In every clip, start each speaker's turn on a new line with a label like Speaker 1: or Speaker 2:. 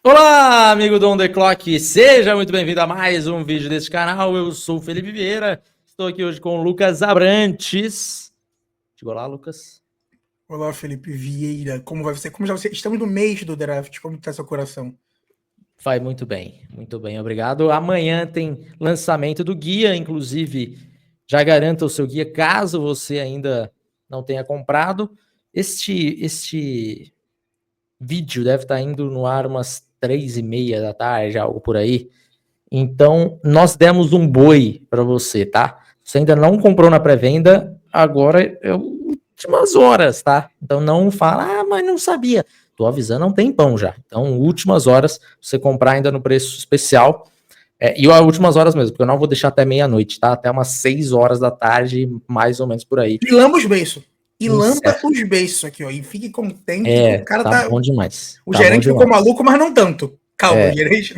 Speaker 1: Olá, amigo do On The Clock, seja muito bem-vindo a mais um vídeo desse canal. Eu sou o Felipe Vieira, estou aqui hoje com o Lucas Abrantes. Chegou lá, Lucas?
Speaker 2: Olá, Felipe Vieira. Como vai você? Como já você? Estamos no mês do draft. Como está seu coração?
Speaker 1: Vai muito bem, obrigado. Amanhã tem lançamento do guia, inclusive já garanta o seu guia caso você ainda não tenha comprado. Este vídeo deve estar indo no ar umas 3h30 da tarde, algo por aí. Então, nós demos um boi para você, tá? Você ainda não comprou na pré-venda, agora é últimas horas, tá? Então não fala, mas não sabia. Tô avisando há um tempão já. Então, últimas horas, você comprar ainda no preço especial. E últimas horas mesmo, porque eu não vou deixar até meia-noite, tá? Até umas 6 horas da tarde, mais ou menos por aí.
Speaker 2: E lamba os beiços. E lamba
Speaker 1: Certo.
Speaker 2: os beiços aqui, ó. E fique contente que o cara
Speaker 1: Tá
Speaker 2: tá.
Speaker 1: bom demais.
Speaker 2: O
Speaker 1: Tá bom
Speaker 2: gerente ficou
Speaker 1: demais.
Speaker 2: maluco, mas não tanto. Calma, o gerente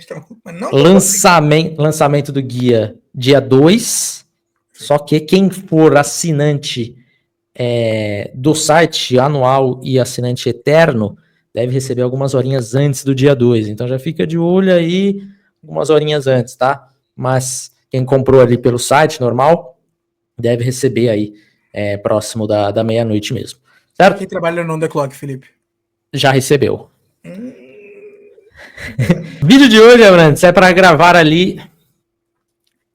Speaker 2: tá maluco, mas não tanto assim.
Speaker 1: Lançamento do guia dia 2. Só que quem for assinante do site anual e assinante eterno deve receber algumas horinhas antes do dia 2. Então já fica de olho aí algumas horinhas antes, tá? Mas quem comprou ali pelo site normal deve receber aí próximo da meia-noite mesmo.
Speaker 2: E
Speaker 1: Certo?
Speaker 2: quem trabalha no On The Clock, Felipe?
Speaker 1: Já recebeu.
Speaker 2: Hum,
Speaker 1: Vídeo de hoje, Abrantes, é para gravar ali.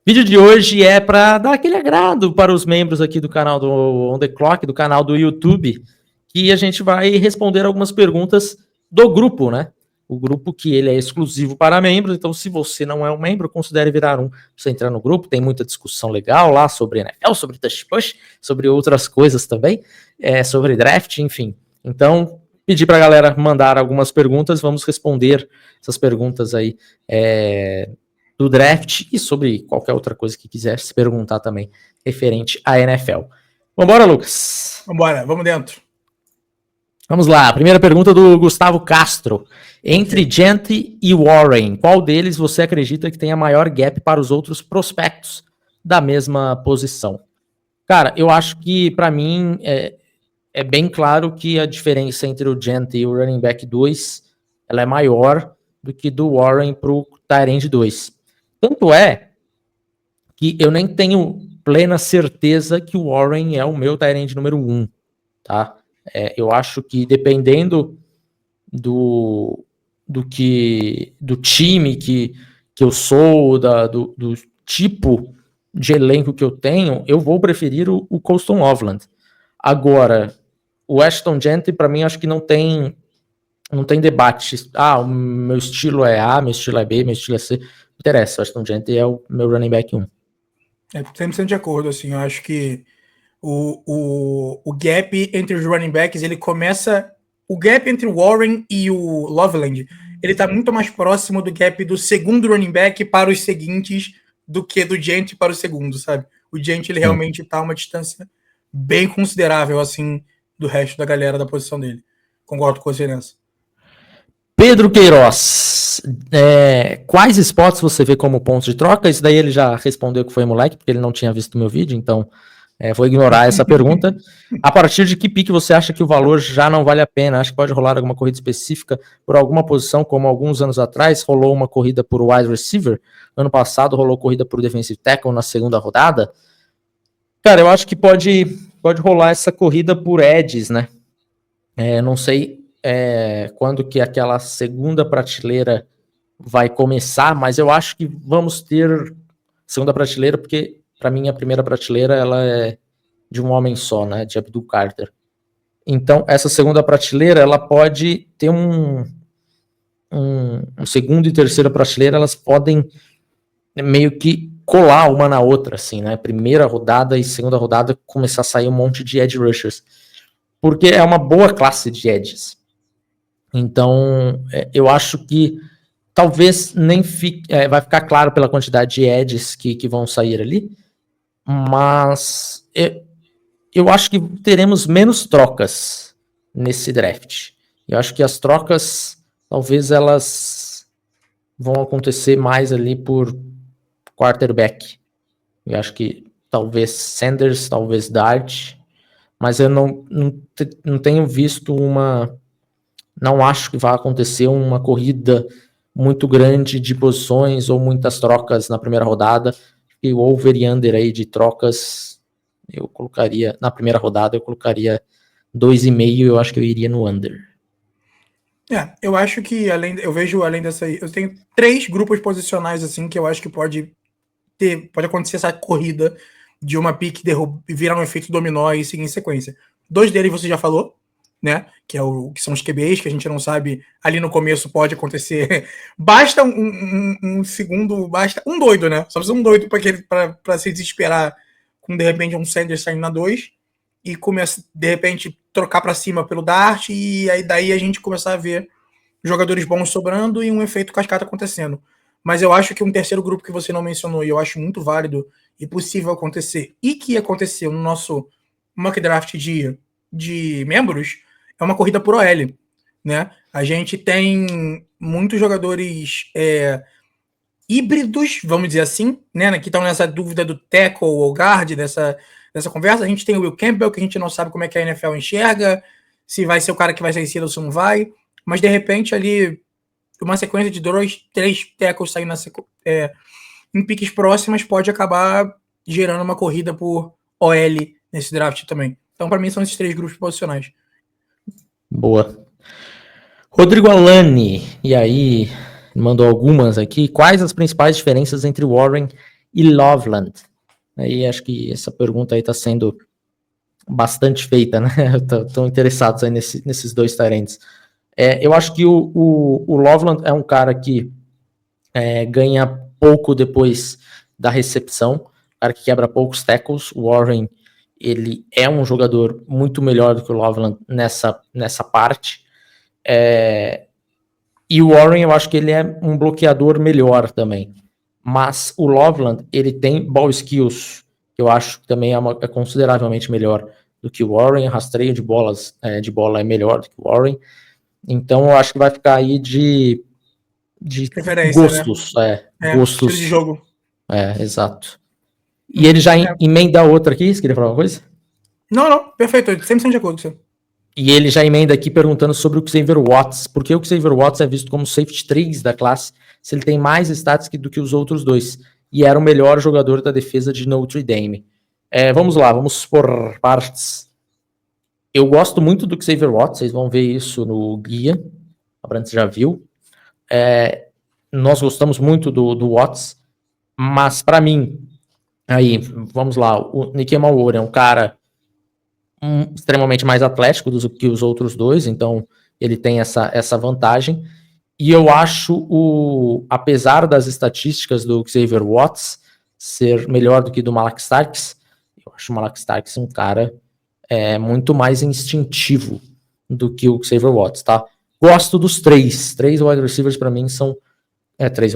Speaker 1: Vídeo de hoje é para dar aquele agrado para os membros aqui do canal do On The Clock, do canal do YouTube, que a gente vai responder algumas perguntas do grupo, né? O grupo que ele é exclusivo para membros, então se você não é um membro, considere virar um. Você entrar no grupo, tem muita discussão legal lá sobre NFL, sobre touch push, sobre outras coisas também, sobre draft, enfim. Então, pedir para a galera mandar algumas perguntas, vamos responder essas perguntas aí do draft e sobre qualquer outra coisa que quiser se perguntar também referente à NFL. Vambora, Lucas?
Speaker 2: Vambora, vamos dentro.
Speaker 1: Vamos lá, primeira pergunta do Gustavo Castro. Entre Gentry e Warren, qual deles você acredita que tenha maior gap para os outros prospectos da mesma posição? Cara, eu acho que para mim é bem claro que a diferença entre o Gentry e o running back 2 ela é maior do que do Warren para o tight end 2. Tanto é que eu nem tenho plena certeza que o Warren é o meu tight end número 1, tá? Eu acho que dependendo do time que eu sou, do tipo de elenco que eu tenho, eu vou preferir o Colston Loveland. Agora, o Ashton Gentry, para mim, acho que não tem debate. O meu estilo é A, meu estilo é B, meu estilo é C. Não interessa, o Ashton Gentry é o meu running back 1.
Speaker 2: 100% de acordo, assim. Eu acho que o gap entre os running backs, ele começa. O gap entre o Warren e o Loveland, ele tá muito mais próximo do gap do segundo running back para os seguintes do que do Gentry para o segundo, sabe? O Gentry, ele realmente tá a uma distância bem considerável, assim, do resto da galera da posição dele. Concordo com você nessa.
Speaker 1: Pedro Queiroz, quais spots você vê como pontos de troca? Isso daí ele já respondeu que foi moleque, porque ele não tinha visto o meu vídeo, então vou ignorar essa pergunta. A partir de que pique você acha que o valor já não vale a pena? Acho que pode rolar alguma corrida específica por alguma posição, como alguns anos atrás rolou uma corrida por wide receiver, ano passado rolou corrida por defensive tackle na segunda rodada. Cara, eu acho que pode rolar essa corrida por edges, né? Não sei quando que aquela segunda prateleira vai começar, mas eu acho que vamos ter segunda prateleira, porque para mim a primeira prateleira ela é de um homem só, né, de Abdul Carter. Então essa segunda prateleira ela pode ter um segundo e terceira prateleira, elas podem meio que colar uma na outra, assim, né? Primeira rodada e segunda rodada começar a sair um monte de edge rushers, porque é uma boa classe de edges. Então, eu acho que talvez nem fique, vai ficar claro pela quantidade de edges que vão sair ali, mas eu acho que teremos menos trocas nesse draft. Eu acho que as trocas, talvez elas vão acontecer mais ali por quarterback. Eu acho que talvez Sanders, talvez Dart, mas eu não tenho visto não acho que vai acontecer uma corrida muito grande de posições ou muitas trocas na primeira rodada. E o over e under aí de trocas, eu colocaria, na primeira rodada, eu colocaria 2,5, eu acho que eu iria no under.
Speaker 2: Eu acho que eu vejo além dessa aí, eu tenho 3 grupos posicionais assim que eu acho que pode acontecer essa corrida de uma pick virar um efeito dominó e seguir em sequência. 2 deles você já falou, né? Que são os QBs, que a gente não sabe, ali no começo pode acontecer. Basta um segundo, basta um doido, né? Só precisa um doido para se desesperar com de repente um Sanders saindo na 2 e começa de repente trocar para cima pelo Dart e aí daí a gente começar a ver jogadores bons sobrando e um efeito cascata acontecendo. Mas eu acho que um terceiro grupo que você não mencionou e eu acho muito válido e possível acontecer e que aconteceu no nosso mock draft de membros é uma corrida por OL, né? A gente tem muitos jogadores híbridos, vamos dizer assim, né? Que estão nessa dúvida do tackle ou guard dessa conversa. A gente tem o Will Campbell, que a gente não sabe como é que a NFL enxerga, se vai ser o cara que vai sair cedo ou se não vai, mas de repente ali uma sequência de 2, 3 tackles saindo em piques próximas pode acabar gerando uma corrida por OL nesse draft também. Então, para mim, são esses 3 grupos posicionais.
Speaker 1: Boa. Rodrigo Alani, e aí, mandou algumas aqui. Quais as principais diferenças entre Warren e Loveland? Aí acho que essa pergunta aí está sendo bastante feita, né? Estão interessados aí nesses 2 tarentes. Eu acho que o Loveland é um cara que ganha pouco depois da recepção, cara que quebra poucos tackles. O Warren, ele é um jogador muito melhor do que o Loveland nessa parte. E o Warren, eu acho que ele é um bloqueador melhor também. Mas o Loveland, ele tem ball skills, que eu acho que também é consideravelmente melhor do que o Warren. Rastreio de bola é melhor do que o Warren. Então eu acho que vai ficar aí de gostos.
Speaker 2: Né?
Speaker 1: Gostos.
Speaker 2: Estilo de jogo.
Speaker 1: Exato. E ele já emenda outra aqui, você queria falar uma coisa?
Speaker 2: Não, perfeito, 100% de acordo com você.
Speaker 1: E ele já emenda aqui perguntando sobre o Xavier Watts. Por que o Xavier Watts é visto como safety 3 da classe, se ele tem mais stats do que os outros 2? E era o melhor jogador da defesa de Notre Dame. Vamos lá, vamos por partes. Eu gosto muito do Xavier Watts, vocês vão ver isso no guia. A Brandt já viu. Nós gostamos muito do Watts, mas para mim, aí, vamos lá, o Nicky Malware é um cara extremamente mais atlético do que os outros 2, então ele tem essa vantagem. E eu acho, apesar das estatísticas do Xavier Watts ser melhor do que do Malak Starks, eu acho o Malak Starks um cara muito mais instintivo do que o Xavier Watts, tá? Gosto dos 3 wide receivers para mim são 3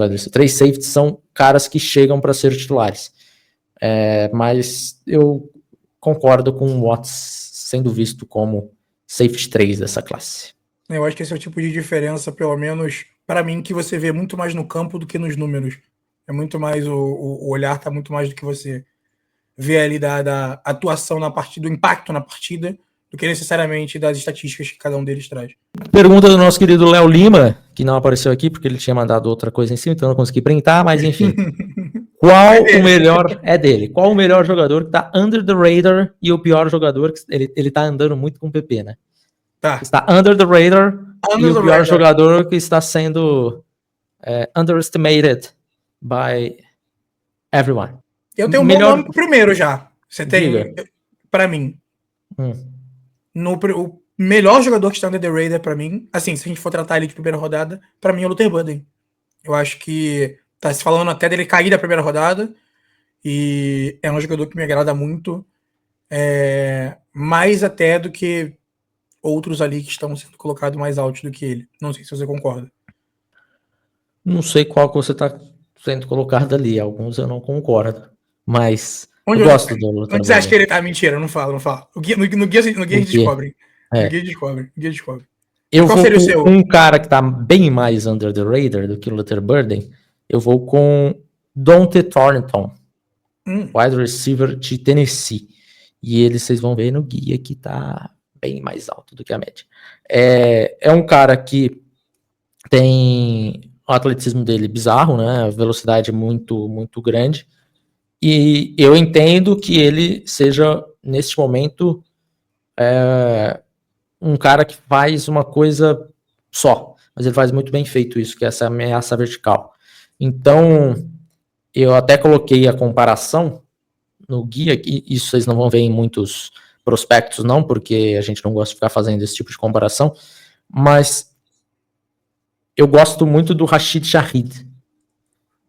Speaker 1: safeties são caras que chegam para ser titulares. Mas eu concordo com o Watts sendo visto como safety 3 dessa classe.
Speaker 2: Eu acho que esse é o tipo de diferença, pelo menos para mim, que você vê muito mais no campo do que nos números. É muito mais, o olhar está muito mais do que você vê ali da atuação na partida, do impacto na partida, do que necessariamente das estatísticas que cada um deles traz.
Speaker 1: Pergunta do nosso querido Léo Lima, que não apareceu aqui porque ele tinha mandado outra coisa em cima, então eu não consegui printar, mas enfim. Qual o melhor... É dele. Qual o melhor jogador que tá under the radar e o pior jogador que... Ele tá andando muito com o PP, né?
Speaker 2: Tá.
Speaker 1: Está under the radar e o pior jogador que está sendo underestimated by everyone.
Speaker 2: Eu tenho um bom nome pro primeiro já. Você tem, para mim. O melhor jogador que está under the radar para mim, assim, se a gente for tratar ele de primeira rodada, para mim é o Luther Burden. Eu acho que tá se falando até dele cair da primeira rodada e é um jogador que me agrada muito, mais até do que outros ali que estão sendo colocados mais altos do que ele. Não sei se você concorda.
Speaker 1: Não sei qual que você está sendo colocado ali. Alguns eu não concordo. Mas
Speaker 2: eu gosto do Luther. Onde você acha que ele tá? Mentira, não fala. No guia a gente descobre. No guia descobre.
Speaker 1: Eu vou com um cara que tá bem mais under the radar do que o Luther Burden. Eu vou com Dante Thornton, wide receiver de Tennessee. E ele, vocês vão ver no guia que tá bem mais alto do que a média. É um cara que tem o atleticismo dele bizarro, né? A velocidade muito, muito grande. E eu entendo que ele seja, neste momento, um cara que faz uma coisa só. Mas ele faz muito bem feito isso, que é essa ameaça vertical. Então, eu até coloquei a comparação no guia, e isso vocês não vão ver em muitos prospectos, não, porque a gente não gosta de ficar fazendo esse tipo de comparação, mas eu gosto muito do Rashid Shaheed.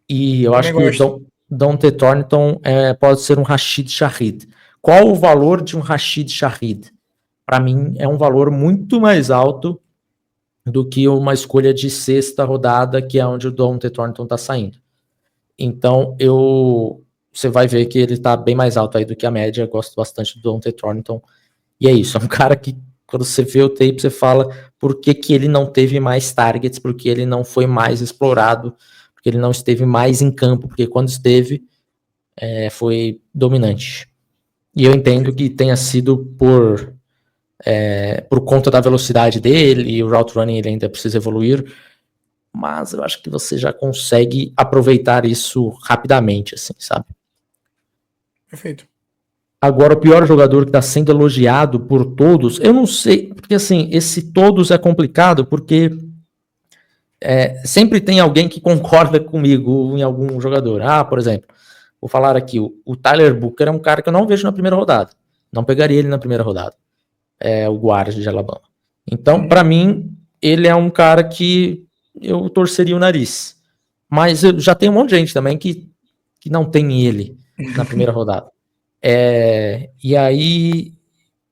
Speaker 1: E eu acho que o Dante Thornton pode ser um Rashid Shaheed. Qual o valor de um Rashid Shaheed? Para mim, é um valor muito mais alto do que uma escolha de sexta rodada, que é onde o Dante Thornton está saindo. Então, você vai ver que ele está bem mais alto aí do que a média. Eu gosto bastante do Dante Thornton. E é isso, é um cara que, quando você vê o tape, você fala por que ele não teve mais targets, porque ele não foi mais explorado, porque ele não esteve mais em campo, porque quando esteve, foi dominante. E eu entendo que tenha sido por conta da velocidade dele, e o route running ele ainda precisa evoluir, mas eu acho que você já consegue aproveitar isso rapidamente, assim, sabe?
Speaker 2: Perfeito.
Speaker 1: Agora, o pior jogador que está sendo elogiado por todos, eu não sei, porque assim, esse todos é complicado, porque sempre tem alguém que concorda comigo em algum jogador. Por exemplo, vou falar aqui, o Tyler Booker é um cara que eu não vejo na primeira rodada. Não pegaria ele na primeira rodada. É o guarda de Alabama. Então, para mim, ele é um cara que eu torceria o nariz. Mas eu já tem um monte de gente também que não tem ele na primeira rodada. E aí,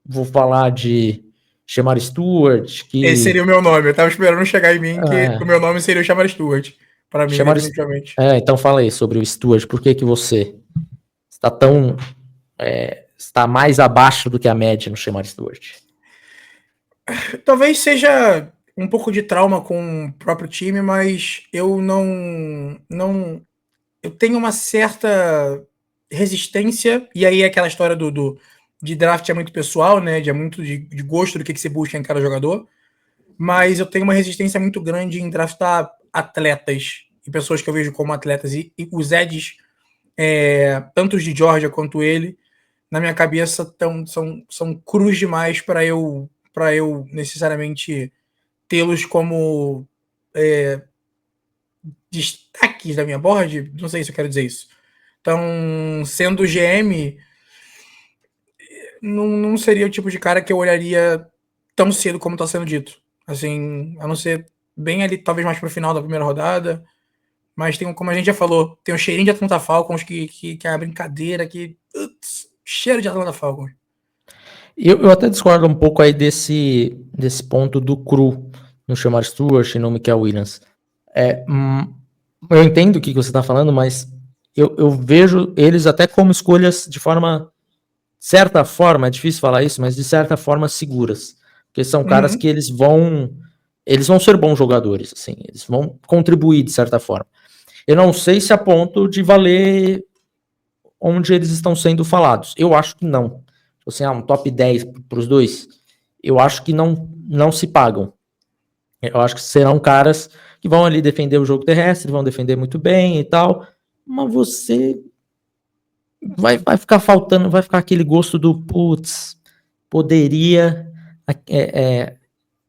Speaker 1: vou falar de Shamar Stewart.
Speaker 2: Esse seria o meu nome. Eu tava esperando chegar em mim que o meu nome seria o Shamar Stewart. Para mim, definitivamente.
Speaker 1: Então fala aí sobre o Stewart. Por que você está tão... está mais abaixo do que a média no Shamar Stewart?
Speaker 2: Talvez seja um pouco de trauma com o próprio time, mas eu não eu tenho uma certa resistência, e aí é aquela história de draft é muito pessoal, né? É muito de gosto do que você busca em cada jogador, mas eu tenho uma resistência muito grande em draftar atletas e pessoas que eu vejo como atletas, e os Eds, tanto os de Georgia quanto ele, na minha cabeça são crus demais para eu necessariamente tê-los como destaques da minha board. Não sei se eu quero dizer isso. Então, sendo GM, não seria o tipo de cara que eu olharia tão cedo como está sendo dito. Assim, a não ser bem ali, talvez mais para o final da primeira rodada. Mas tem, como a gente já falou, tem um cheirinho de Atlanta Falcons que é a brincadeira, cheiro de Atlanta Falcons.
Speaker 1: Eu até discordo um pouco aí desse ponto do cru no Shamar Stewart e no Michael Williams. Eu entendo o que você está falando, mas eu vejo eles até como escolhas de certa forma, é difícil falar isso, mas de certa forma seguras. Porque são caras que eles vão ser bons jogadores, assim, eles vão contribuir de certa forma. Eu não sei se a ponto de valer onde eles estão sendo falados. Eu acho que não. Assim, um top 10 para os dois, eu acho que não se pagam. Eu acho que serão caras que vão ali defender o jogo terrestre, vão defender muito bem e tal, mas você vai ficar faltando, vai ficar aquele gosto do putz, poderia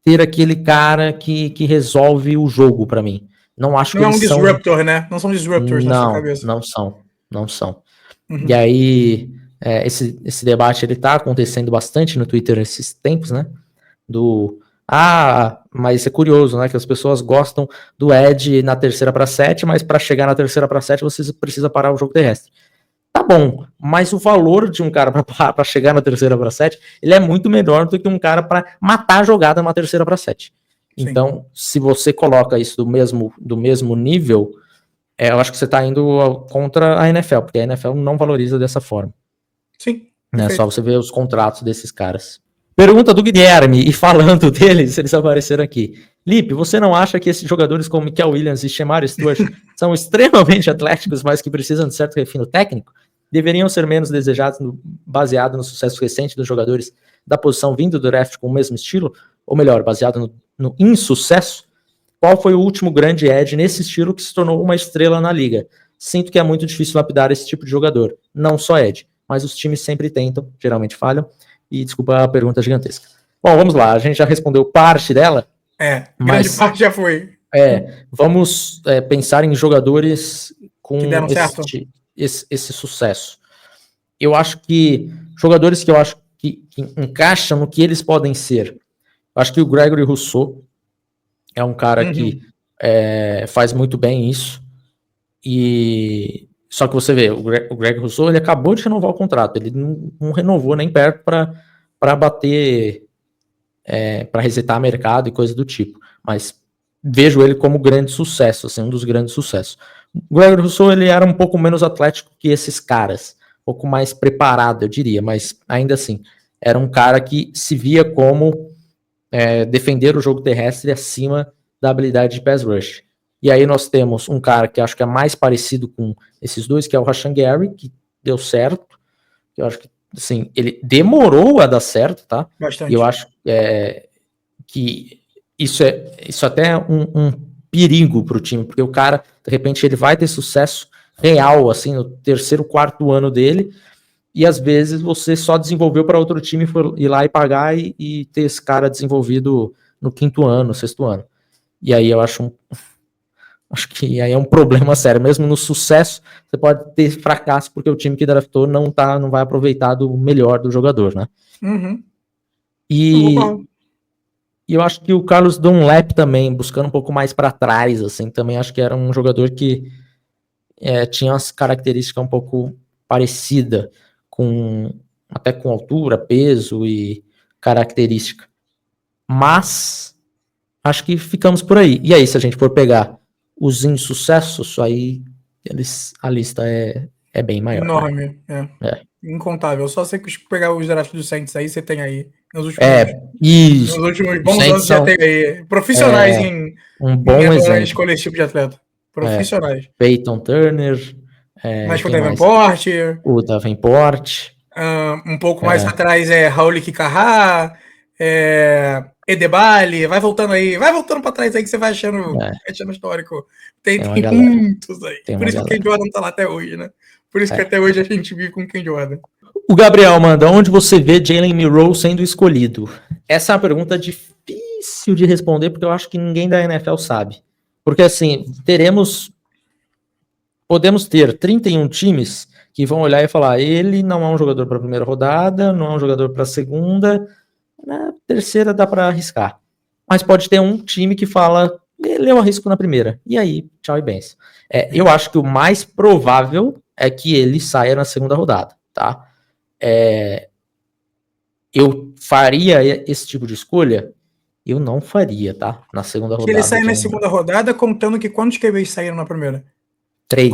Speaker 1: ter aquele cara que resolve o jogo para mim. Não acho que
Speaker 2: não é um disruptor, né? Não são disruptors na sua cabeça.
Speaker 1: Não são. E aí, esse debate ele tá acontecendo bastante no Twitter esses tempos, né? Mas é curioso, né? Que as pessoas gostam do Ed na 3ª para 7, mas para chegar na 3ª para 7 você precisa parar o jogo terrestre. Tá bom, mas o valor de um cara para chegar na 3ª para 7, ele é muito melhor do que um cara para matar a jogada na 3ª para 7. Então, se você coloca isso do mesmo nível, eu acho que você está indo contra a NFL, porque a NFL não valoriza dessa forma.
Speaker 2: Sim.
Speaker 1: Né? Só você ver os contratos desses caras. Pergunta do Guilherme, e falando deles, eles apareceram aqui. Lipe, você não acha que esses jogadores como Michael Williams e Shamar Stewart são extremamente atléticos, mas que precisam de certo refino técnico? deveriam ser menos desejados baseado no sucesso recente dos jogadores da posição vindo do draft com o mesmo estilo, ou melhor, baseado no insucesso? Qual foi o último grande edge nesse estilo que se tornou uma estrela na liga? Sinto que é muito difícil lapidar esse tipo de jogador, não só edge, mas os times sempre tentam, geralmente falham, e desculpa a pergunta gigantesca. Bom, vamos lá, a gente já respondeu parte dela.
Speaker 2: Grande parte já foi.
Speaker 1: Vamos pensar em jogadores com esse sucesso. Eu acho que jogadores que eu acho que encaixam no que eles podem ser. Eu acho que o Gregory Rousseau é um cara que faz muito bem isso. E só que você vê, o Gregory Rousseau, ele acabou de renovar o contrato, ele não renovou nem perto para bater, para resetar mercado e coisa do tipo. Mas vejo ele como grande sucesso, assim, um dos grandes sucessos. O Gregory Rousseau, ele era um pouco menos atlético que esses caras, um pouco mais preparado, eu diria, mas ainda assim, era um cara que se via como defender o jogo terrestre acima da habilidade de pass rush. E aí nós temos um cara que acho que é mais parecido com esses dois, que é o Rashan Gary, que deu certo. Eu acho que, assim, ele demorou a dar certo, tá?
Speaker 2: Bastante.
Speaker 1: E eu acho que isso até é um perigo pro time, porque o cara, de repente, ele vai ter sucesso real, assim, no terceiro, quarto ano dele, e às vezes você só desenvolveu para outro time ir lá e pagar e ter esse cara desenvolvido no quinto ano, sexto ano. E aí eu acho que aí é um problema sério. Mesmo no sucesso, você pode ter fracasso porque o time que draftou não vai aproveitar do melhor do jogador, né? E eu acho que o Carlos Dunlap também, buscando um pouco mais para trás, assim, também acho que era um jogador que tinha umas características um pouco parecidas, até com altura, peso e característica. Mas acho que ficamos por aí. E aí, se a gente for pegar os insucessos, aí a lista é bem maior.
Speaker 2: Enorme, incontável. Só você pegar os drafts do Saints aí, você tem aí nos últimos
Speaker 1: isso.
Speaker 2: Nos últimos bons anos já tem aí profissionais em
Speaker 1: exemplo.
Speaker 2: escolher esse tipo de atleta. Profissionais.
Speaker 1: Peyton Turner.
Speaker 2: Mas o Davenport.
Speaker 1: O Davenport.
Speaker 2: Um pouco mais atrás Raul Kikaha, Edebali, vai voltando para trás aí que você vai achando histórico. Tem muitos aí. Por isso que o Ken Jordan tá lá até hoje, né? Por isso que até hoje a gente vive com o Ken Jordan.
Speaker 1: O Gabriel manda, onde você vê Jalen Milroe sendo escolhido? Essa é uma pergunta difícil de responder, porque eu acho que ninguém da NFL sabe. Porque assim, podemos ter 31 times que vão olhar e falar, ele não é um jogador para a primeira rodada, não é um jogador para a segunda, na terceira dá para arriscar. Mas pode ter um time que fala, eu arrisco na primeira. E aí, tchau e bens. Eu acho que o mais provável é que ele saia na segunda rodada, tá? Eu faria esse tipo de escolha? Eu não faria, tá? Na segunda rodada.
Speaker 2: Que ele saia na segunda rodada, contando que quantos QBs saíram na primeira?
Speaker 1: 3.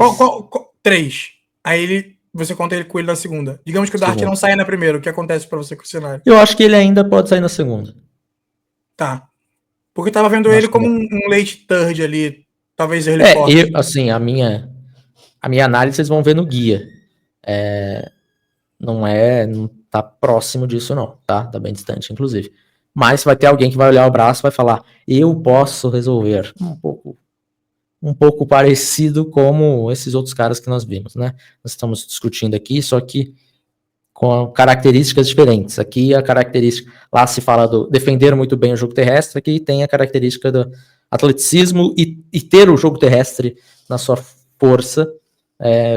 Speaker 2: 3. Aí você conta ele com ele na segunda. Digamos que o Dart não saia na primeira. O que acontece pra você com o cenário?
Speaker 1: Eu acho que ele ainda pode sair na segunda.
Speaker 2: Tá. Porque eu tava vendo ele como um late third ali. Talvez ele fosse.
Speaker 1: Assim, a minha análise vocês vão ver no guia. Não tá próximo disso não, tá? Tá bem distante, inclusive. Mas vai ter alguém que vai olhar o braço e vai falar, eu posso resolver. Um pouco parecido como esses outros caras que nós vimos, né? Nós estamos discutindo aqui, só que com características diferentes. Aqui a característica, lá se fala do defender muito bem o jogo terrestre, aqui tem a característica do atleticismo e ter o jogo terrestre na sua força,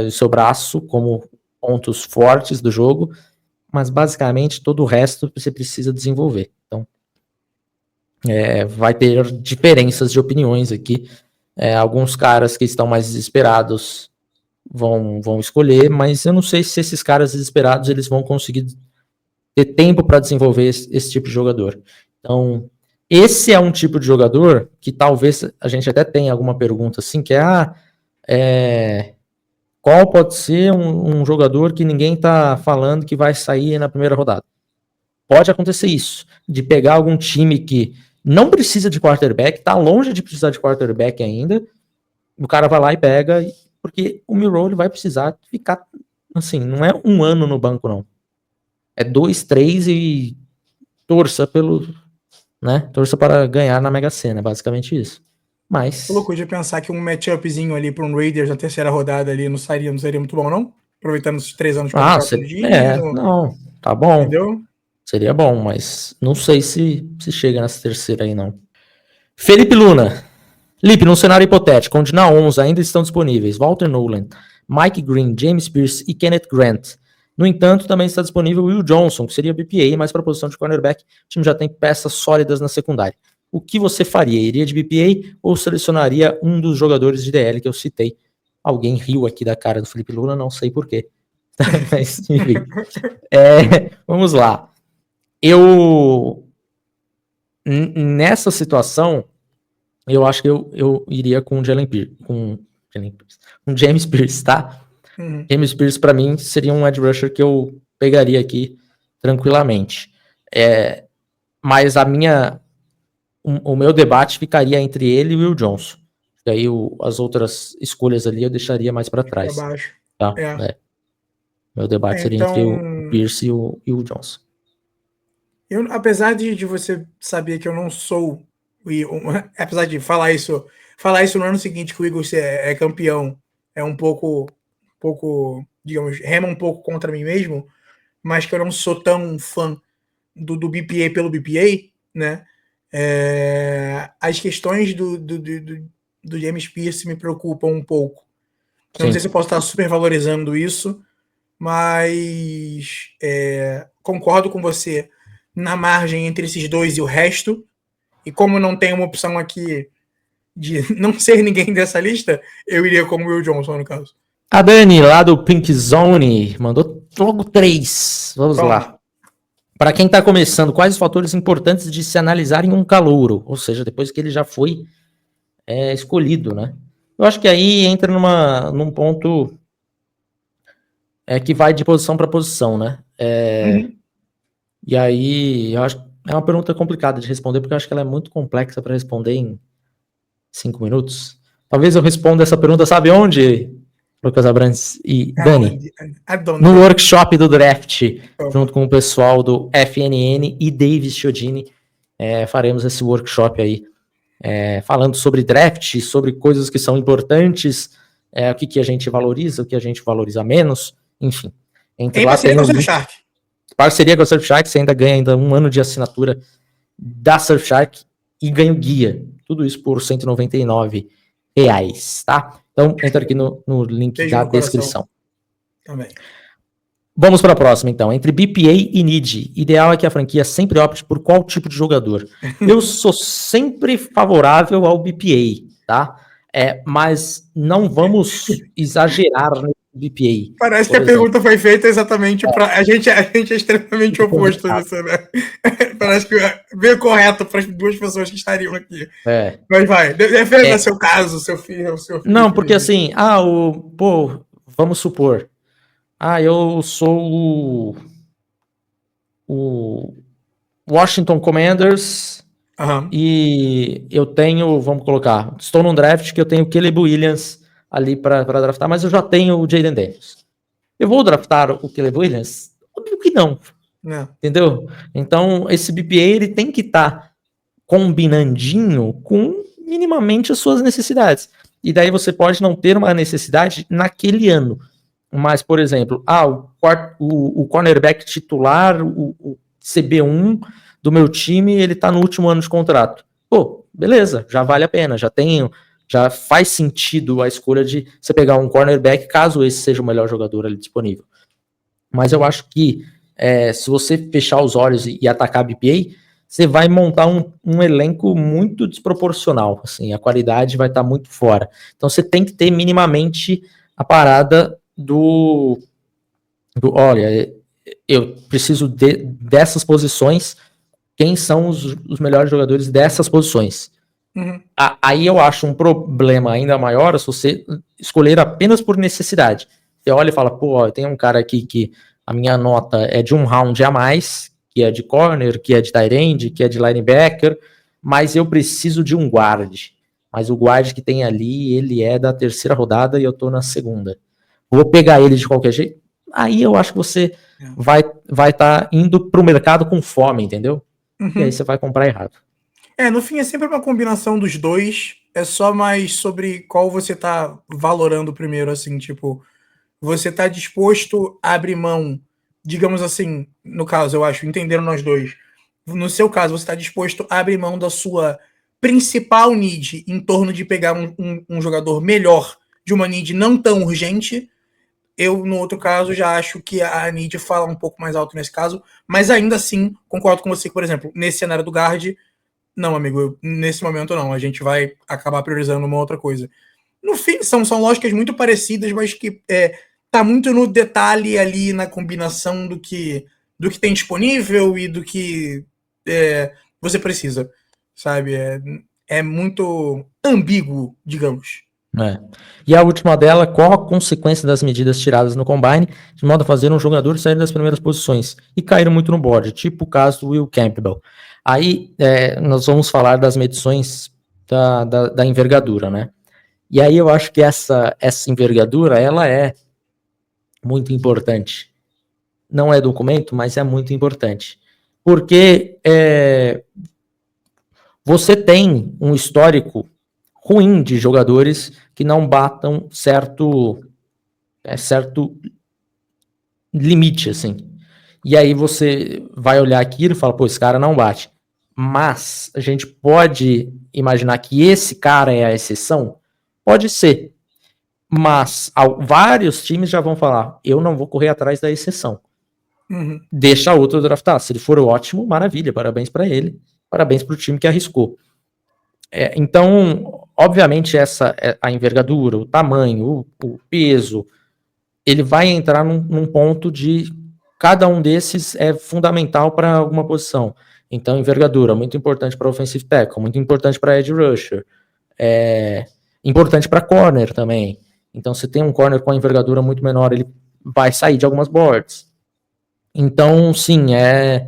Speaker 1: o seu braço como pontos fortes do jogo, mas basicamente todo o resto você precisa desenvolver. Então, vai ter diferenças de opiniões aqui. Alguns caras que estão mais desesperados vão escolher, mas eu não sei se esses caras desesperados eles vão conseguir ter tempo para desenvolver esse tipo de jogador. Então, esse é um tipo de jogador que talvez a gente até tenha alguma pergunta assim, que qual pode ser um jogador que ninguém está falando que vai sair na primeira rodada? Pode acontecer isso, de pegar algum time que não precisa de quarterback, tá longe de precisar de quarterback ainda, o cara vai lá e pega, porque o Milroe vai precisar ficar assim, não é um ano no banco, não. É 2, 3 e torça pelo, né? Torça para ganhar na Mega Sena, basicamente isso. Mas...
Speaker 2: Que loucura de pensar que um matchupzinho ali para um Raiders na terceira rodada ali não seria muito bom, não? Aproveitando os 3 anos de contrato do Dino.
Speaker 1: Não, tá bom.
Speaker 2: Entendeu?
Speaker 1: Seria bom, mas não sei se chega nessa terceira aí, não. Felipe Luna. Lipe, num cenário hipotético, onde na 11 ainda estão disponíveis Walter Nolan, Mike Green, James Pierce e Kenneth Grant. No entanto, também está disponível Will Johnson, que seria BPA, mas para a posição de cornerback, o time já tem peças sólidas na secundária. O que você faria? Iria de BPA ou selecionaria um dos jogadores de DL que eu citei? Alguém riu aqui da cara do Felipe Luna, não sei porquê. Mas, enfim. Vamos lá. Nessa situação, eu acho que eu iria com o James Pierce, tá?
Speaker 2: Uhum.
Speaker 1: James Pierce, para mim, seria um edge rusher que eu pegaria aqui tranquilamente. Mas o meu debate ficaria entre ele e o Will Johnson. E aí as outras escolhas ali eu deixaria mais para trás.
Speaker 2: Pra baixo.
Speaker 1: Tá? Meu debate seria entre o Pierce e o Will Johnson.
Speaker 2: Apesar de você saber que eu não sou, apesar de falar isso no ano seguinte que o Eagles é campeão, é um pouco, digamos, rema um pouco contra mim mesmo, mas que eu não sou tão fã do BPA pelo BPA, né? As questões do James Pierce me preocupam um pouco. Não sei se eu posso estar super valorizando isso, mas concordo com você na margem entre esses dois e o resto, e como não tem uma opção aqui de não ser ninguém dessa lista, eu iria como Will Johnson no caso.
Speaker 1: A Dani, lá do Pink Zone, mandou logo 3. Vamos lá. Para quem está começando, quais os fatores importantes de se analisar em um calouro? Ou seja, depois que ele já foi escolhido, né? Eu acho que aí entra num ponto que vai de posição para posição, né? E aí, eu acho que é uma pergunta complicada de responder, porque eu acho que ela é muito complexa para responder em 5 minutos. Talvez eu responda essa pergunta, sabe onde, Lucas Abrantes e Dani? No workshop do draft, junto com o pessoal do FNN e Davis Chiodini, faremos esse workshop aí, falando sobre draft, sobre coisas que são importantes, o que a gente valoriza, o que a gente valoriza menos, enfim.
Speaker 2: Entre lá tem
Speaker 1: parceria com a Surfshark, você ainda ganha um ano de assinatura da Surfshark e ganha o guia. Tudo isso por R$199, tá? Então, entra aqui no link da descrição.
Speaker 2: Também.
Speaker 1: Vamos para a próxima, então. Entre BPA e NID, ideal é que a franquia sempre opte por qual tipo de jogador. Eu sou sempre favorável ao BPA, tá? Mas não vamos exagerar no BPA.
Speaker 2: Parece que a pergunta foi feita exatamente para... A gente é extremamente oposto nisso, né? Parece que é bem correto para as duas pessoas que estariam aqui. Mas vai, defenda seu caso, seu filho.
Speaker 1: Não, porque assim, vamos supor, eu sou o Washington Commanders e eu tenho, estou num draft que eu tenho o Caleb Williams ali para draftar, mas eu já tenho o Jayden Daniels. Eu vou draftar o Caleb Williams? Óbvio que não. Entendeu? Então, esse BPA ele tem que estar combinandinho com minimamente as suas necessidades. E daí você pode não ter uma necessidade naquele ano. Mas, por exemplo, o cornerback titular, o CB1 do meu time, ele tá no último ano de contrato. Beleza, já vale a pena, já faz sentido a escolha de você pegar um cornerback, caso esse seja o melhor jogador ali disponível. Mas eu acho que se você fechar os olhos e atacar a BPA, você vai montar um elenco muito desproporcional, assim, a qualidade vai estar muito fora. Então você tem que ter minimamente a parada do olha, eu preciso dessas posições, quem são os melhores jogadores dessas posições. Aí eu acho um problema ainda maior se você escolher apenas por necessidade. Você olha e fala, tem um cara aqui que a minha nota é de um round a mais, que é de corner, que é de tight end, que é de linebacker, mas eu preciso de um guard. Mas o guard que tem ali, ele é da terceira rodada e eu tô na segunda. Vou pegar ele de qualquer jeito? aí eu acho que você vai estar indo pro mercado com fome, entendeu? E aí você vai comprar errado.
Speaker 2: No fim é sempre uma combinação dos dois, é só mais sobre qual você tá valorando primeiro, assim, tipo, você tá disposto a abrir mão, digamos assim, no caso, eu acho, entenderam nós dois, no seu caso, você tá disposto a abrir mão da sua principal need em torno de pegar um jogador melhor de uma need não tão urgente. Eu, no outro caso, já acho que a need fala um pouco mais alto nesse caso, mas ainda assim, concordo com você que, por exemplo, nesse cenário do guard, não, amigo, nesse momento não, a gente vai acabar priorizando uma outra coisa. No fim, são lógicas muito parecidas, mas que tá muito no detalhe ali, na combinação do que tem disponível e do que você precisa, sabe? É muito ambíguo, digamos.
Speaker 1: E a última dela, qual a consequência das medidas tiradas no Combine, de modo a fazer um jogador sair das primeiras posições e cair muito no board, tipo o caso do Will Campbell. Aí nós vamos falar das medições da envergadura, né? E aí eu acho que essa envergadura, ela é muito importante. Não é documento, mas é muito importante. Porque você tem um histórico ruim de jogadores que não batam certo limite, assim. E aí você vai olhar aquilo e fala, pô, esse cara não bate. Mas a gente pode imaginar que esse cara é a exceção? Pode ser. Mas vários times já vão falar, eu não vou correr atrás da exceção. Deixa outro draftar. Se ele for ótimo, maravilha, parabéns para ele, parabéns para o time que arriscou. Então, obviamente, a envergadura, o tamanho, o peso, ele vai entrar num ponto de cada um desses é fundamental para alguma posição. Então, envergadura, muito importante para offensive tackle, muito importante para edge rusher, importante para corner também. Então, se tem um corner com a envergadura muito menor, ele vai sair de algumas boards. Então, sim, é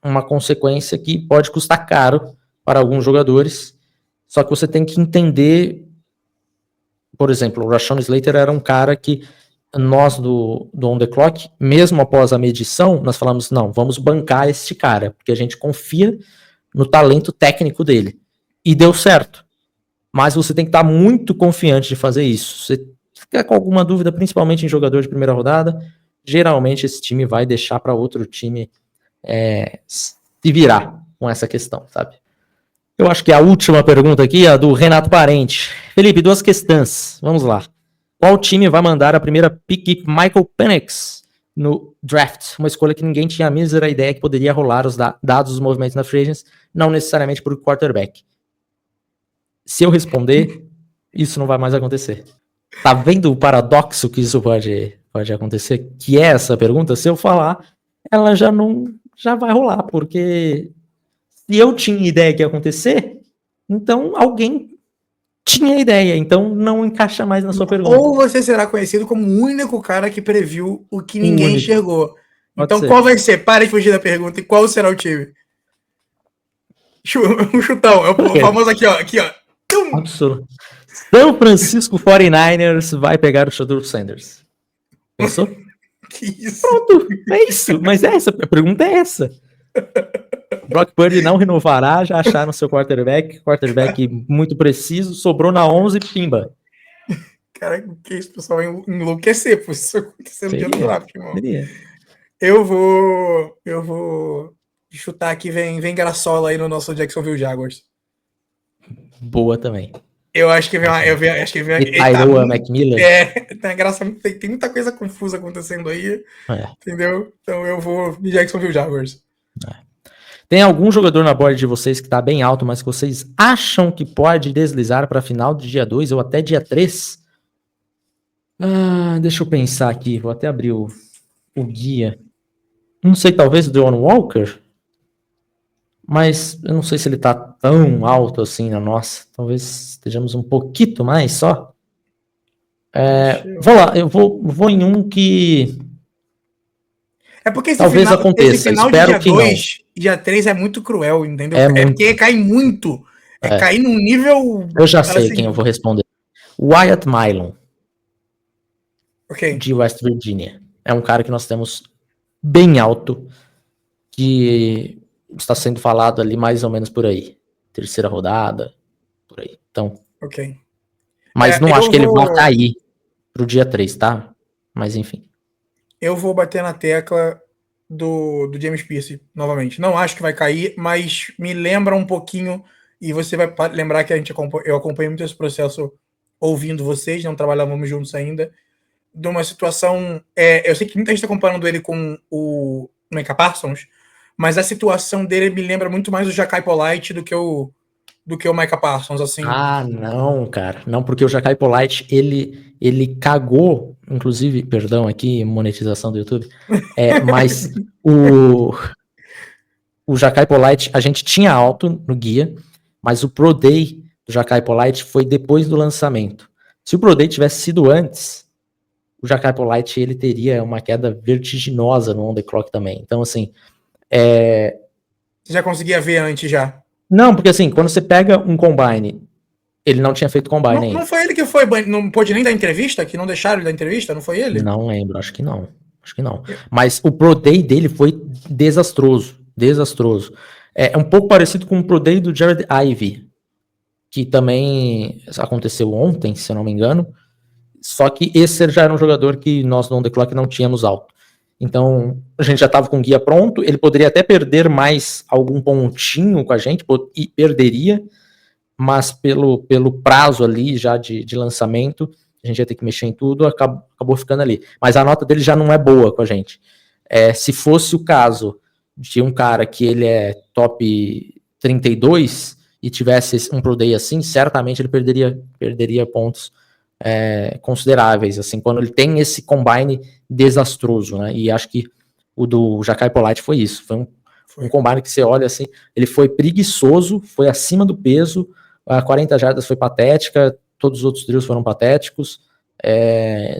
Speaker 1: uma consequência que pode custar caro para alguns jogadores, só que você tem que entender, por exemplo, o Rashawn Slater era um cara que nós do On The Clock, mesmo após a medição, nós falamos, não, vamos bancar este cara, porque a gente confia no talento técnico dele. E deu certo. Mas você tem que estar muito confiante de fazer isso. Você fica com alguma dúvida, principalmente em jogador de primeira rodada, geralmente esse time vai deixar para outro time se virar com essa questão, sabe? Eu acho que a última pergunta aqui é a do Renato Parente. Felipe, 2 questões. Vamos lá. Qual time vai mandar a primeira pick Michael Penix no draft? Uma escolha que ninguém tinha a mísera ideia que poderia rolar os dados dos movimentos na free agents, não necessariamente por quarterback. Se eu responder, isso não vai mais acontecer. Tá vendo o paradoxo que isso pode acontecer? Que é essa pergunta? Se eu falar, ela já vai rolar, porque se eu tinha ideia que ia acontecer, então alguém tinha ideia, então não encaixa mais na sua pergunta.
Speaker 2: Ou você será conhecido como o único cara que previu o que ninguém enxergou. Então qual vai ser? Para de fugir da pergunta. E qual será o time? Um chutão. É o famoso aqui, ó.
Speaker 1: Absoluto. São Francisco 49ers vai pegar o Shedeur Sanders. Pensou?
Speaker 2: Que isso?
Speaker 1: Pronto, é isso. Mas a pergunta é essa. Brock Purdy não renovará, já acharam seu quarterback muito preciso, sobrou na 11, pimba.
Speaker 2: Cara, que isso, pessoal, enlouquecer, por isso acontecendo no dia do draft, irmão.
Speaker 1: Seria.
Speaker 2: Eu vou chutar aqui, vem Graçola aí no nosso Jacksonville Jaguars.
Speaker 1: Boa também.
Speaker 2: Eu acho que vem
Speaker 1: Tyrone Macmillan.
Speaker 2: Tem muita coisa confusa acontecendo aí, entendeu? Então eu vou de Jacksonville Jaguars.
Speaker 1: Tem algum jogador na board de vocês que tá bem alto, mas que vocês acham que pode deslizar para final de dia 2 ou até dia 3? Deixa eu pensar aqui, vou até abrir o guia. Não sei, talvez o Deon Walker? Mas eu não sei se ele tá tão alto assim na nossa. Talvez estejamos um pouquinho mais só. Vou lá, eu vou em um que...
Speaker 2: É porque esse
Speaker 1: talvez
Speaker 2: final,
Speaker 1: aconteça,
Speaker 2: esse final
Speaker 1: espero
Speaker 2: de dia 2, dia 3 é muito cruel, entendeu? Porque cai muito. Cair num nível...
Speaker 1: Eu já sei quem eu vou responder. Wyatt Milon.
Speaker 2: Ok.
Speaker 1: de West Virginia. É um cara que nós temos bem alto, que está sendo falado ali mais ou menos por aí. Terceira rodada, por aí. Então,
Speaker 2: Ok.
Speaker 1: mas não acho
Speaker 2: Eu
Speaker 1: que ele vá
Speaker 2: vou,
Speaker 1: cair pro dia 3, tá? Mas enfim.
Speaker 2: eu vou bater na tecla do James Pierce novamente. Não acho que vai cair, mas me lembra um pouquinho, e você vai lembrar que eu acompanhei muito esse processo ouvindo vocês, não trabalhávamos juntos ainda, de uma situação. Eu sei que muita gente está comparando ele com o Micah Parsons, mas a situação dele me lembra muito mais o Jachai Polite do que o Micah Parsons, assim.
Speaker 1: Ah, não, cara. Não, porque o Jachai Polite, ele cagou, inclusive, perdão aqui, monetização do YouTube, mas o Jachai Polite, a gente tinha alto no guia, mas o Pro Day do Jachai Polite foi depois do lançamento. Se o Pro Day tivesse sido antes, o Jachai Polite, ele teria uma queda vertiginosa no On The Clock também. Então, assim,
Speaker 2: Você já conseguia ver antes já.
Speaker 1: não, porque assim, quando você pega um Combine, ele não tinha feito Combine
Speaker 2: Não, não
Speaker 1: ainda.
Speaker 2: foi ele que foi, não pôde nem dar entrevista, que não deixaram ele dar entrevista, não foi ele?
Speaker 1: Não lembro, acho que não. Acho que não. Mas o Pro Day dele foi desastroso. Desastroso. É um pouco parecido com o Pro Day do Jared Ivey, que também aconteceu ontem, se eu não me engano. Só que esse já era um jogador que nós no On The Clock não tínhamos alto. Então, a gente já estava com o guia pronto. Ele poderia até perder mais algum pontinho com a gente, e perderia, mas pelo prazo ali já de lançamento, a gente ia ter que mexer em tudo, acabou ficando ali. Mas a nota dele já não é boa com a gente. Se fosse o caso de um cara que ele é top 32 e tivesse um Pro Day assim, certamente ele perderia pontos consideráveis, assim, quando ele tem esse combine desastroso, né? E acho que o do Jachai Polite foi isso. Foi um combine que você olha assim, ele foi preguiçoso, foi acima do peso, a 40 jardas foi patética, todos os outros drills foram patéticos,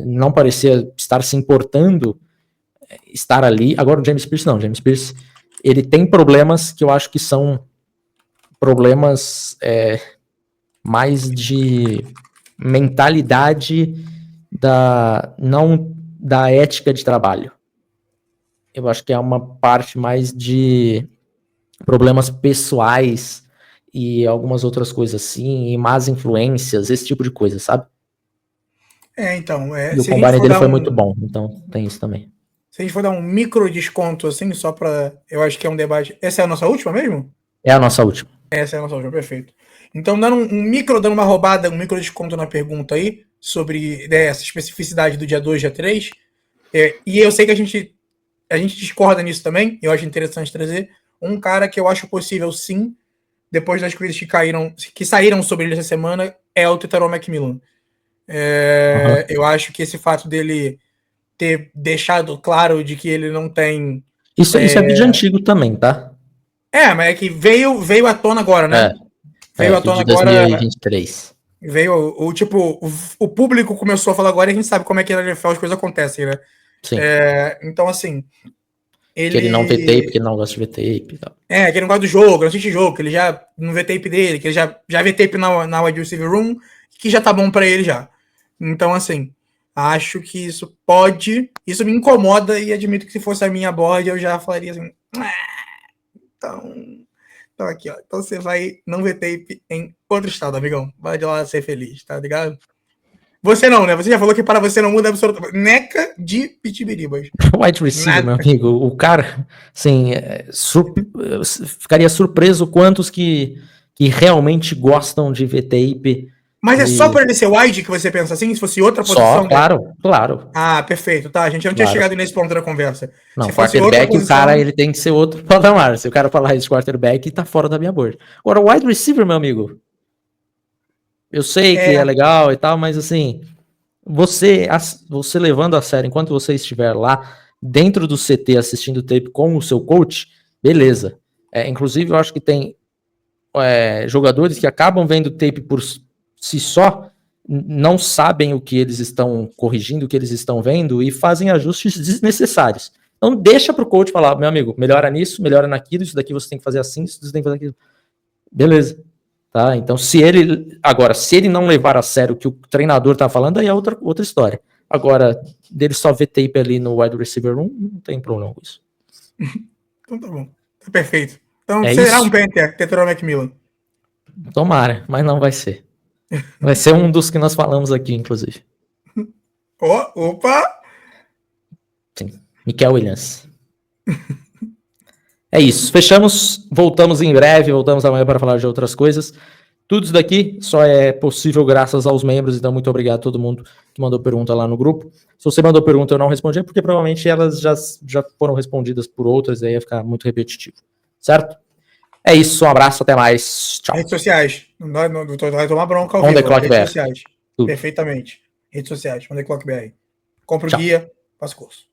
Speaker 1: não parecia estar se importando estar ali. Agora o James Pierce não, o James Pierce ele tem problemas que eu acho que são problemas mais de mentalidade não da ética de trabalho. Eu acho que é uma parte mais de problemas pessoais e algumas outras coisas assim, e más influências, esse tipo de coisa, sabe?
Speaker 2: Então,
Speaker 1: E o
Speaker 2: se a gente
Speaker 1: combine
Speaker 2: for
Speaker 1: dele
Speaker 2: dar
Speaker 1: foi muito bom, então tem isso também.
Speaker 2: se a gente for dar um micro desconto, assim, só para, eu acho que é um debate. Essa é a nossa última mesmo?
Speaker 1: É a nossa última.
Speaker 2: Essa é a nossa última, perfeito. Então, dando uma roubada, um micro desconto na pergunta aí, sobre essa especificidade do dia 2, dia 3. E eu sei que a gente discorda nisso também, eu acho interessante trazer um cara que eu acho possível, sim, depois das coisas que saíram sobre ele essa semana, é o Tetaro Macmillan. Eu acho que esse fato dele ter deixado claro de que ele não tem.
Speaker 1: Isso é vídeo antigo também, tá?
Speaker 2: Mas é que veio à tona agora, né? Veio à
Speaker 1: Vídeo
Speaker 2: tona
Speaker 1: de
Speaker 2: agora.
Speaker 1: 2023.
Speaker 2: Veio o público começou a falar agora e a gente sabe como é que na NFL as coisas acontecem, né?
Speaker 1: Sim.
Speaker 2: Então, assim.
Speaker 1: Que ele não vê tape, que ele não gosta de ver tape e tal.
Speaker 2: Que ele não gosta do jogo, não assiste jogo, que ele já não vê tape dele, que ele já vê tape na wide receiver room, que já tá bom pra ele já. Então, assim, acho que isso me incomoda e admito que se fosse a minha board eu já falaria assim, então aqui, ó, então você vai não ver tape em outro estado, amigão, vai de lá ser feliz, tá ligado? Você não, né? Você já falou que para você não muda absolutamente. Neca de pitibiribas.
Speaker 1: Wide receiver, meu amigo, o cara, assim, ficaria surpreso quantos que realmente gostam de ver tape.
Speaker 2: Mas é só por ele ser wide que você pensa assim? Se fosse outra posição?
Speaker 1: Só, claro.
Speaker 2: Perfeito, tá. A gente não tinha chegado nesse ponto da conversa.
Speaker 1: Não,
Speaker 2: se fosse outra
Speaker 1: quarterback,
Speaker 2: posição...
Speaker 1: o cara, ele tem que ser outro patamar. Se o cara falar isso, quarterback, tá fora da minha board. Agora, wide receiver, meu amigo, eu sei que é legal e tal, mas assim, você levando a sério, enquanto você estiver lá dentro do CT assistindo o tape com o seu coach, beleza. Inclusive, eu acho que tem jogadores que acabam vendo tape por si só, não sabem o que eles estão corrigindo, o que eles estão vendo e fazem ajustes desnecessários. Então deixa pro coach falar, meu amigo, melhora nisso, melhora naquilo, isso daqui você tem que fazer assim, isso você tem que fazer aquilo. Beleza. Tá? Então, se ele não levar a sério o que o treinador tá falando, aí é outra história. Agora, dele só ver tape ali no wide receiver 1, não tem problema com isso.
Speaker 2: Então tá bom. Tá perfeito. Então
Speaker 1: É
Speaker 2: será
Speaker 1: isso?
Speaker 2: um Panther, Teteron Macmillan.
Speaker 1: Tomara, mas não vai ser. Vai ser um dos que nós falamos aqui, inclusive.
Speaker 2: Opa!
Speaker 1: Sim, Mikael Williams. É isso, fechamos, voltamos em breve, voltamos amanhã para falar de outras coisas. Tudo isso daqui só é possível graças aos membros, então muito obrigado a todo mundo que mandou pergunta lá no grupo. Se você mandou pergunta e eu não respondi, é porque provavelmente elas já foram respondidas por outras, aí ia ficar muito repetitivo, certo? É isso, um abraço, até mais, tchau.
Speaker 2: Redes sociais. Não vai tomar bronca ao
Speaker 1: On the
Speaker 2: vivo.
Speaker 1: clock
Speaker 2: Redes
Speaker 1: BR.
Speaker 2: sociais.
Speaker 1: Tudo.
Speaker 2: Perfeitamente. Redes sociais. On the Clock BR. Compre o
Speaker 1: Tchau.
Speaker 2: guia, faça o curso.